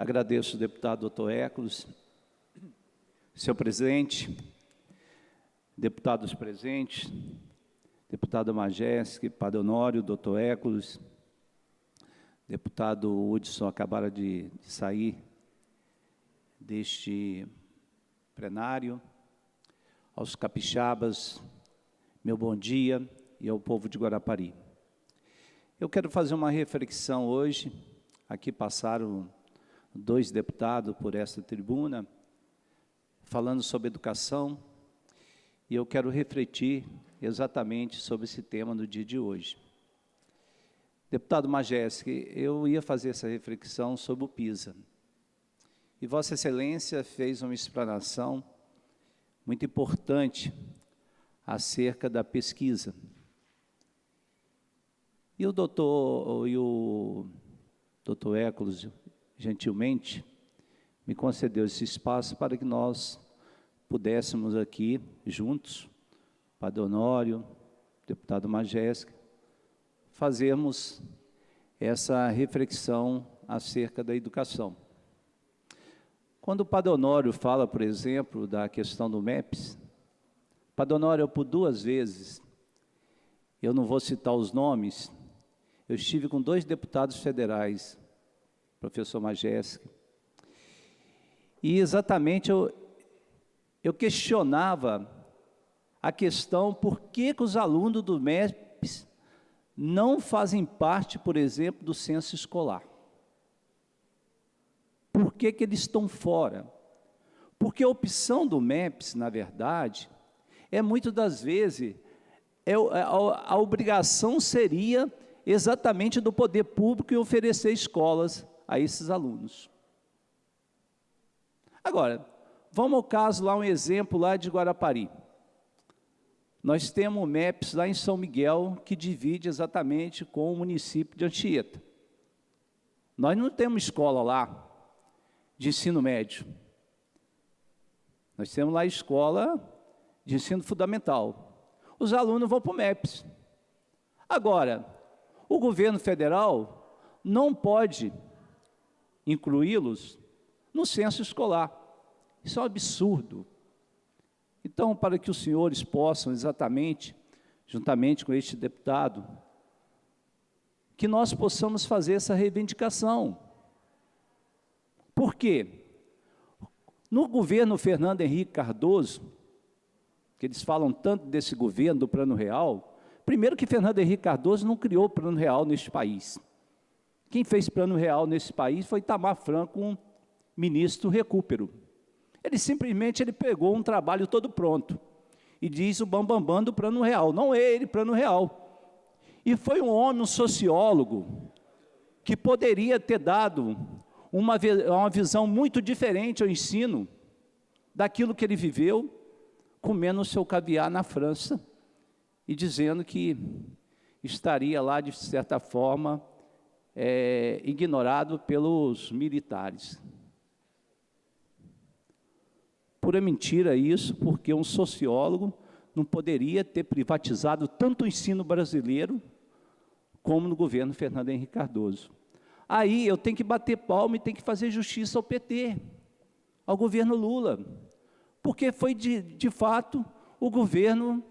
Agradeço ao deputado doutor Hércules, senhor presidente, deputados presentes, deputada Majewski, padre Honório, doutor Hércules, deputado Hudson, acabaram de sair deste plenário, aos capixabas, meu bom dia, e ao povo de Guarapari. Eu quero fazer uma reflexão hoje. Aqui passaram 2 deputados por esta tribuna, falando sobre educação, e eu quero refletir exatamente sobre esse tema no dia de hoje. Deputado Majewski, eu ia fazer essa reflexão sobre o PISA, e Vossa Excelência fez uma explanação muito importante acerca da pesquisa. E o doutor Hércules, gentilmente, me concedeu esse espaço para que nós pudéssemos aqui, juntos, padre Honório, deputado Majewski, fazermos essa reflexão acerca da educação. Quando o padre Honório fala, por exemplo, da questão do MEPS, padre Honório, por 2 vezes, eu não vou citar os nomes, eu estive com 2 deputados federais, professor Majewski, e exatamente eu questionava a questão por que os alunos do MEPS não fazem parte, por exemplo, do censo escolar. Por que eles estão fora? Porque a opção do MEPS, na verdade, muitas das vezes, a obrigação seria exatamente do poder público em oferecer escolas a esses alunos. Agora, vamos ao caso lá, um exemplo lá de Guarapari. Nós temos o MEPS lá em São Miguel, que divide exatamente com o município de Anchieta. Nós não temos escola lá de ensino médio. Nós temos lá a escola de ensino fundamental. Os alunos vão para o MEPS. Agora, o governo federal não pode incluí-los no censo escolar. Isso é um absurdo. Então, para que os senhores possam exatamente, juntamente com este deputado, que nós possamos fazer essa reivindicação. Por quê? No governo Fernando Henrique Cardoso, que eles falam tanto desse governo, do Plano Real, primeiro que Fernando Henrique Cardoso não criou o Plano Real neste país. Quem fez Plano Real nesse país foi Itamar Franco, um ministro recupero. Ele simplesmente pegou um trabalho todo pronto e diz o bambambam do Plano Real. Não é ele, Plano Real. E foi um homem, um sociólogo, que poderia ter dado uma visão muito diferente ao ensino daquilo que ele viveu, comendo o seu caviar na França e dizendo que estaria lá, de certa forma, ignorado pelos militares. Pura mentira isso, porque um sociólogo não poderia ter privatizado tanto o ensino brasileiro como no governo Fernando Henrique Cardoso. Aí eu tenho que bater palma e tenho que fazer justiça ao PT, ao governo Lula, porque foi de fato o governo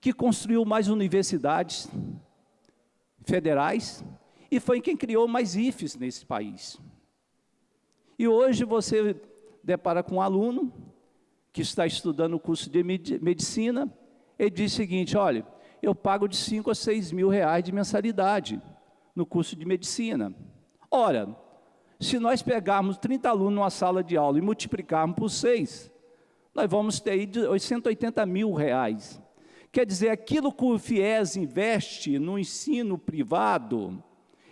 que construiu mais universidades federais e foi quem criou mais IFES nesse país. E hoje você depara com um aluno que está estudando o curso de medicina, ele diz o seguinte: olha, eu pago de 5 a 6 mil reais de mensalidade no curso de medicina. Ora, se nós pegarmos 30 alunos numa sala de aula e multiplicarmos por 6, nós vamos ter aí de 880 mil reais. Quer dizer, aquilo que o FIES investe no ensino privado,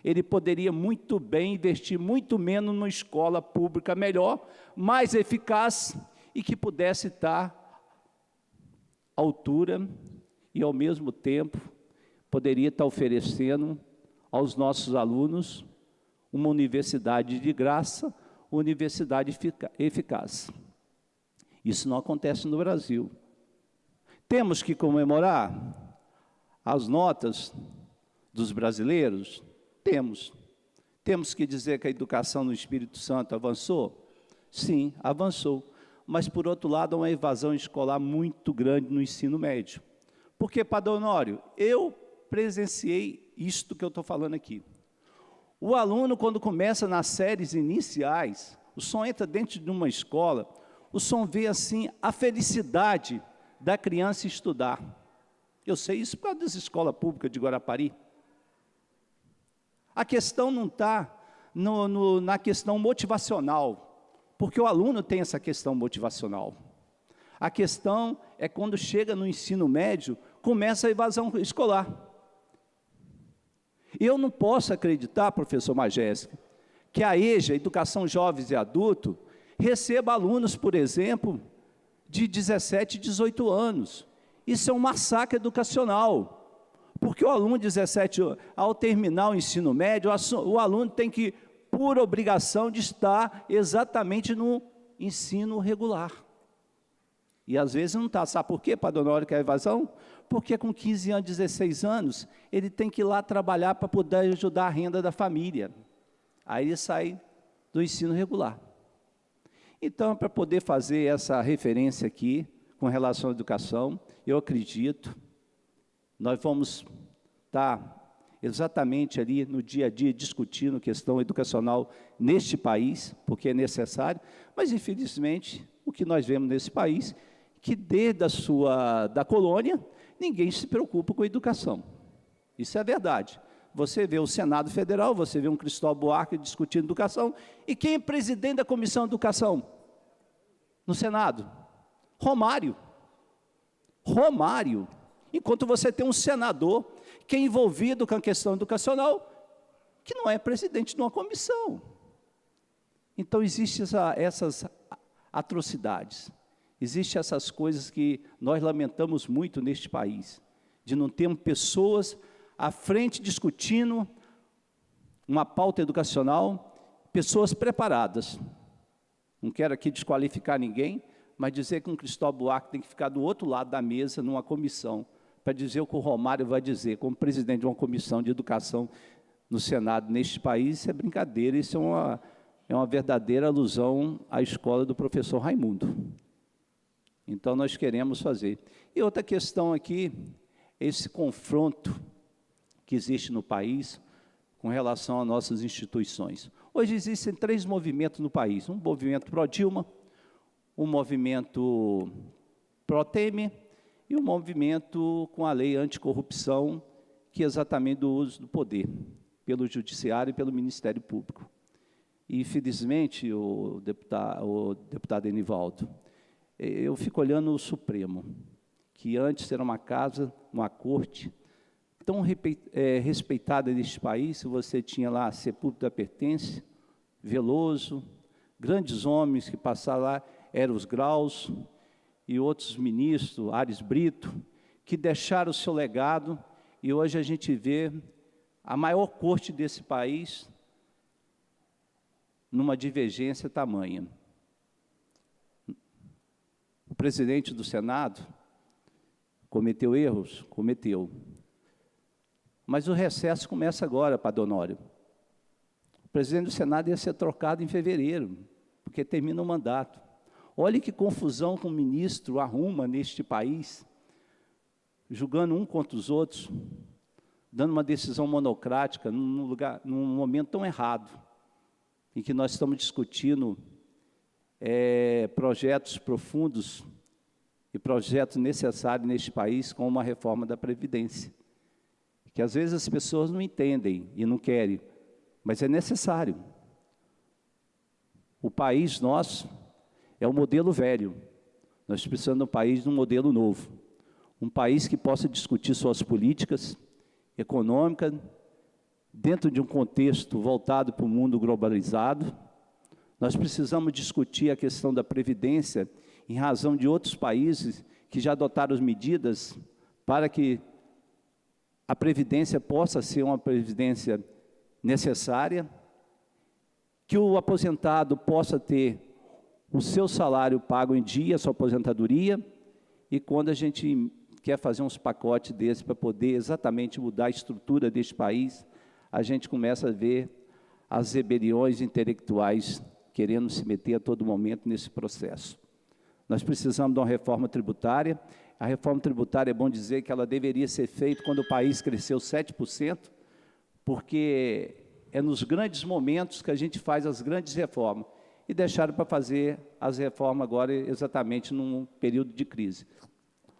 ele poderia muito bem investir muito menos numa escola pública melhor, mais eficaz e que pudesse estar à altura e, ao mesmo tempo, poderia estar oferecendo aos nossos alunos uma universidade de graça, uma universidade eficaz. Isso não acontece no Brasil. Temos que comemorar as notas dos brasileiros? Temos. Temos que dizer que a educação no Espírito Santo avançou? Sim, avançou. Mas, por outro lado, há uma evasão escolar muito grande no ensino médio. Porque, Padre Honório, eu presenciei isto que eu estou falando aqui. O aluno, quando começa nas séries iniciais, o som entra dentro de uma escola, o som vê, assim, a felicidade da criança estudar. Eu sei isso por causa das escolas públicas de Guarapari. A questão não está na questão motivacional, porque o aluno tem essa questão motivacional. A questão é quando chega no ensino médio, começa a evasão escolar. Eu não posso acreditar, professor Majésica, que a EJA, Educação Jovens e Adultos, receba alunos, por exemplo, de 17, 18 anos. Isso é um massacre educacional, porque o aluno de 17 anos, ao terminar o ensino médio, o aluno tem que, por obrigação, de estar exatamente no ensino regular. E às vezes não está. Sabe por quê, Padre Honório, que é a evasão? Porque com 15 anos, 16 anos, ele tem que ir lá trabalhar para poder ajudar a renda da família. Aí ele sai do ensino regular. Então, para poder fazer essa referência aqui, com relação à educação, eu acredito, nós vamos estar exatamente ali no dia a dia discutindo questão educacional neste país, porque é necessário, mas infelizmente o que nós vemos nesse país, que desde da colônia, ninguém se preocupa com a educação. Isso é verdade. Você vê o Senado Federal, você vê um Cristóvão Buarque discutindo educação, e quem é presidente da Comissão de Educação? No Senado? Romário. Romário. Enquanto você tem um senador que é envolvido com a questão educacional, que não é presidente de uma comissão. Então, existem essas atrocidades, existem essas coisas que nós lamentamos muito neste país, de não termos pessoas à frente discutindo uma pauta educacional, pessoas preparadas. Não quero aqui desqualificar ninguém, mas dizer que um Cristóvão Buarque tem que ficar do outro lado da mesa, numa comissão, para dizer o que o Romário vai dizer, como presidente de uma comissão de educação no Senado neste país, isso é brincadeira, isso é uma verdadeira alusão à escola do professor Raimundo. Então, nós queremos fazer. E outra questão aqui, esse confronto que existe no país com relação às nossas instituições. Hoje existem 3 movimentos no país, um movimento pró-Dilma, um movimento pró-Temer e um movimento com a lei anticorrupção, que é exatamente do uso do poder, pelo Judiciário e pelo Ministério Público. E, infelizmente, o deputado Enivaldo, eu fico olhando o Supremo, que antes era uma casa, uma corte, tão respeitada neste país. Você tinha lá a Sepúlveda Pertence, Veloso, grandes homens que passaram lá, Eros Graus e outros ministros, Ares Brito, que deixaram o seu legado, e hoje a gente vê a maior corte desse país numa divergência tamanha. O presidente do Senado cometeu erros? Cometeu. Mas o recesso começa agora, Padre Honório. O presidente do Senado ia ser trocado em fevereiro, porque termina o mandato. Olha que confusão que o ministro arruma neste país, julgando um contra os outros, dando uma decisão monocrática num momento tão errado, em que nós estamos discutindo projetos profundos e projetos necessários neste país, como uma reforma da Previdência, que às vezes as pessoas não entendem e não querem, mas é necessário. O país nosso é um modelo velho, nós precisamos de um país de um modelo novo, um país que possa discutir suas políticas econômicas, dentro de um contexto voltado para o mundo globalizado. Nós precisamos discutir a questão da Previdência em razão de outros países que já adotaram medidas para que a Previdência possa ser uma Previdência necessária, que o aposentado possa ter o seu salário pago em dia, a sua aposentadoria, e quando a gente quer fazer uns pacotes desses para poder exatamente mudar a estrutura deste país, a gente começa a ver as rebeliões intelectuais querendo se meter a todo momento nesse processo. Nós precisamos de uma reforma tributária. A reforma tributária, é bom dizer que ela deveria ser feita quando o país cresceu 7%, porque é nos grandes momentos que a gente faz as grandes reformas, e deixaram para fazer as reformas agora exatamente num período de crise.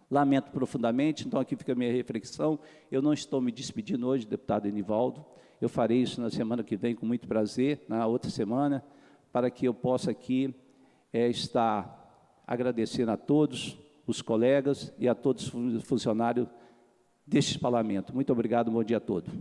Lamento profundamente, então aqui fica a minha reflexão. Eu não estou me despedindo hoje, deputado Enivaldo, eu farei isso na semana que vem com muito prazer, na outra semana, para que eu possa aqui estar agradecendo a todos os colegas e a todos os funcionários deste parlamento. Muito obrigado, bom dia a todos.